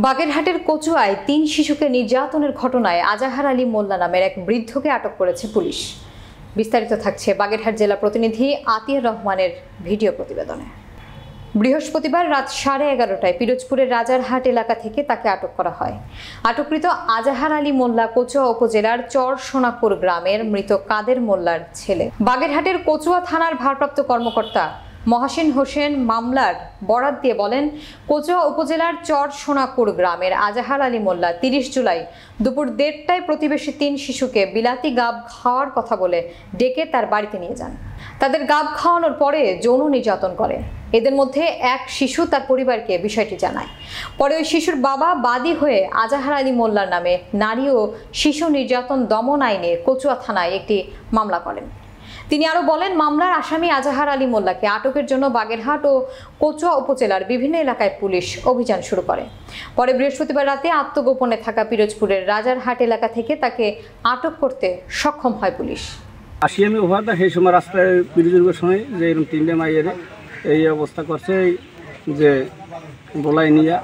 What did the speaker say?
বাগেরহাটের কচুয়ায় ৩ শিশুকে নির্যাতনের ঘটনায় আজাহার আলী মোল্লা নামের এক বৃদ্ধকে আটক করেছে পুলিশ। বিস্তারিত থাকছে বাগেরহাট জেলা প্রতিনিধি আতিয়ার রহমানের ভিডিও প্রতিবেদনে। বৃহস্পতিবার রাত 11:30টায় পিরোজপুরের রাজারহাট এলাকা থেকে তাকে আটক করা হয়। আটককৃত আজাহার আলী মোল্লা কচুয়া উপজেলার চর সোনাপুর গ্রামের মৃত কাদের মোল্লার ছেলে। বাগেরহাটের কচুয়া থানার ভারপ্রাপ্ত কর্মকর্তা মহাসিন হোসেন মামলার বরাত দিয়ে বলেন, কচুয়া উপজেলার চর সোনাপুর গ্রামের আজাহার আলী মোল্লা 30 জুলাই দুপুর 1:30টায় প্রতিবেশী 3 শিশুকে বিলাতি গাব খাওয়ার কথা বলে ডেকে তার বাড়িতে নিয়ে যান। তাদের গাব খাওয়ানোর পরে যৌন নির্যাতন করে। এদের মধ্যে এক শিশু তার পরিবারকে বিষয়টি জানায়। পরে ওই শিশুর বাবা বাদী হয়ে আজাহার আলী মোল্লার নামে নারী ও শিশু নির্যাতন দমন আইনে কচুয়া থানায় একটি মামলা করেন। তিনি আরো বলেন, মামলার আসামি আজাহার আলী মোল্লাকে আটকের জন্য বাগেরহাট ও কচুয়া উপজেলার বিভিন্ন এলাকায় পুলিশ অভিযান শুরু করে। পরে বৃহস্পতিবার রাতে আত্মগোপনে থাকা পিরোজপুরের রাজারহাট এলাকা থেকে তাকে আটক করতে সক্ষম হয় পুলিশ। আসি আমি ওভারটা সেই সময় রাস্তায় পিরোজপুরের সময় যে এরকম 3টে মাইয়ের এই অবস্থা করছে যে বলাই নিয়ে